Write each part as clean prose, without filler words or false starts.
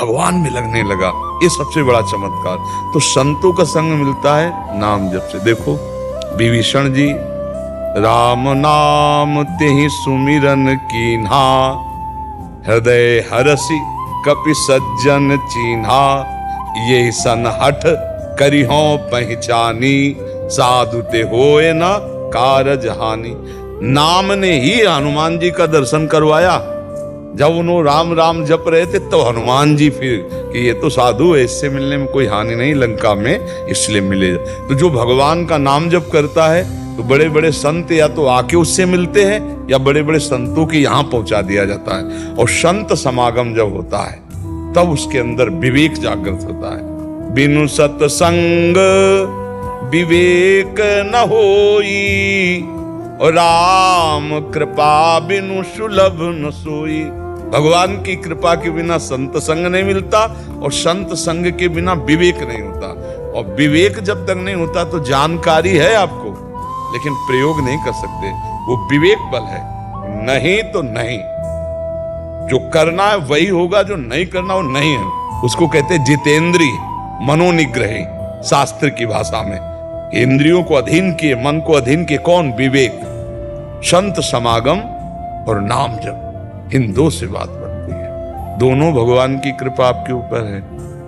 भगवान में लगने लगा। ये सबसे बड़ा चमत्कार। तो संतों का संग मिलता है नाम जप से। देखो विभीषण जी, राम नाम तेहि सुमिरन कीन्हा, हृदय हरसि कपि सज्जन चीन्हा, ये सन हठ करिहो पहचानी, साधु ते होए न कारज हानि। नाम ने ही हनुमान जी का दर्शन करवाया। जब उन्होंने राम राम जप रहे थे तो हनुमान जी फिर कि ये तो साधु है, इससे मिलने में कोई हानि नहीं लंका में, इसलिए मिले। तो जो भगवान का नाम जप करता है तो बड़े बड़े संत या तो आके उससे मिलते हैं या बड़े बड़े संतों के यहाँ पहुंचा दिया जाता है। और संत समागम जब होता है तब उसके अंदर विवेक जागृत होता है। बिनु सत्संग विवेक न होई, और राम कृपा बिनु सुलभ न सोई। भगवान की कृपा के बिना संत संग नहीं मिलता और संत संग के बिना विवेक नहीं होता। और विवेक जब तक नहीं होता तो जानकारी है आपको, लेकिन प्रयोग नहीं कर सकते। वो विवेक बल है, नहीं तो नहीं। जो करना है वही होगा, जो नहीं करना वो नहीं है। उसको कहते हैं जितेंद्रिय मनोनिग्रही, शास्त्र की भाषा में। इंद्रियों को अधीन किए, मन को अधीन किए कौन? विवेक। संत समागम और नाम जप, इन दो से बात बनती है। दोनों भगवान की कृपा आपके ऊपर है।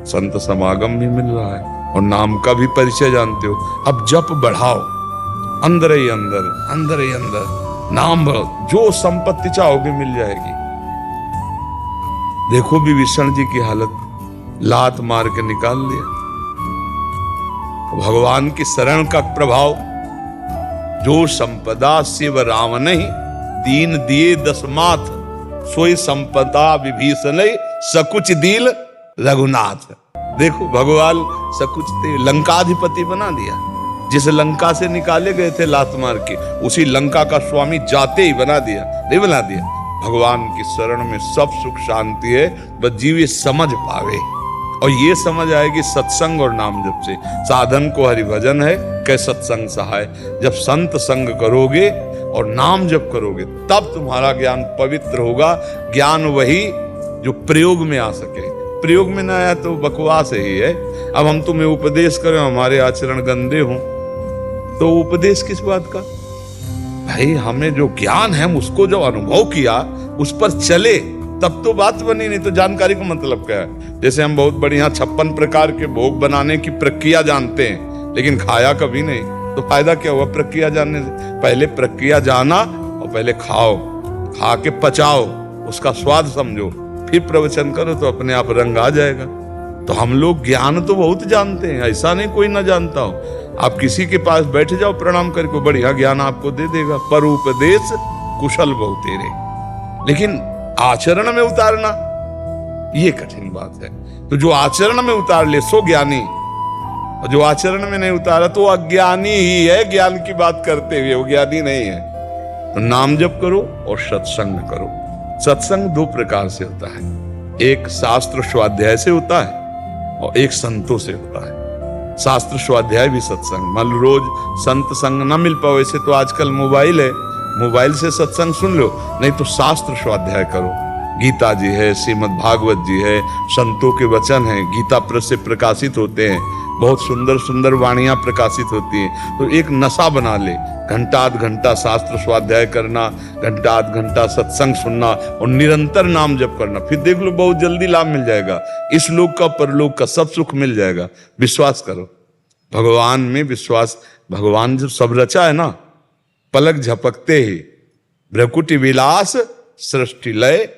संत समागम भी मिल रहा है और नाम का भी परिचय जानते हो। अब जप बढ़ाओ, अंदर ही अंदर, अंदर ही अंदर नाम बढ़ाओ, जो संपत्ति चाहोगे मिल जाएगी। देखो विभीषण जी की हालत, लात मार के निकाल लिया। भगवान की शरण का प्रभाव, जो संपदा शिव राम नहीं, दीन दिए दसमाथ, सोई संपदा विभीषण सकुच दील रघुनाथ। देखो भगवान सकुच लंकाधिपति बना दिया। जिस लंका से निकाले गए थे लात मार के, उसी लंका का स्वामी जाते ही बना दिया। नहीं बना दिया। भगवान की शरण में सब सुख शांति है, बस जीव ये समझ पावे। और ये समझ आएगी सत्संग और नाम जप से। साधन को हरिभजन है, कै सत्संग सहाय। जब संत संग करोगे और नाम जप करोगे तब तुम्हारा ज्ञान पवित्र होगा। ज्ञान वही जो प्रयोग में आ सके। प्रयोग में ना आया तो बकवास ही है। अब हम तुम्हें उपदेश करें, हमारे आचरण गंदे हों तो उपदेश किस बात का? भाई हमें जो ज्ञान है, उसको जो अनुभव किया उस पर चले तब तो बात बनी, नहीं तो जानकारी का मतलब क्या है? जैसे हम बहुत बढ़िया 56 प्रकार के भोग बनाने की प्रक्रिया जानते हैं लेकिन खाया कभी नहीं, तो फायदा क्या हुआ प्रक्रिया जानने से? पहले प्रक्रिया जाना और पहले खाओ, खा के पचाओ, उसका स्वाद समझो, फिर प्रवचन करो तो अपने आप रंग आ जाएगा। तो हम लोग ज्ञान तो बहुत जानते हैं, ऐसा नहीं कोई ना जानता हो। आप किसी के पास बैठ जाओ प्रणाम करके, बढ़िया ज्ञान आपको दे देगा। पर उपदेश कुशल बहु तेरे, लेकिन आचरण में उतारना ये कठिन बात है। तो जो आचरण में उतार ले सो ज्ञानी, और जो आचरण में नहीं उतारा तो अज्ञानी ही है। ज्ञान की बात करते हुए वो ज्ञानी नहीं है। तो नाम जप करो और सत्संग करो। सत्संग दो प्रकार से होता है, एक शास्त्र स्वाध्याय से होता है और एक संतों से होता है। शास्त्र स्वाध्याय भी सत्संग, मान लो रोज संत संग ना मिल पाओ, ऐसे तो आजकल मोबाइल है, मोबाइल से सत्संग सुन लो, नहीं तो शास्त्र स्वाध्याय करो। गीता जी है, श्रीमद् भागवत जी है, संतों के वचन हैं, गीता प्रेस से प्रकाशित होते हैं, बहुत सुंदर सुंदर वाणियां प्रकाशित होती हैं। तो एक नशा बना ले, घंटा आध घंटा शास्त्र स्वाध्याय करना, घंटा आध घंटा सत्संग सुनना और निरंतर नाम जप करना, फिर देख लो बहुत जल्दी लाभ मिल जाएगा। इस लोक का परलोक का सब सुख मिल जाएगा। विश्वास करो, भगवान में विश्वास। भगवान जो सब रचा है ना, पलक झपकते ही भ्रकुटि विलास सृष्टि लय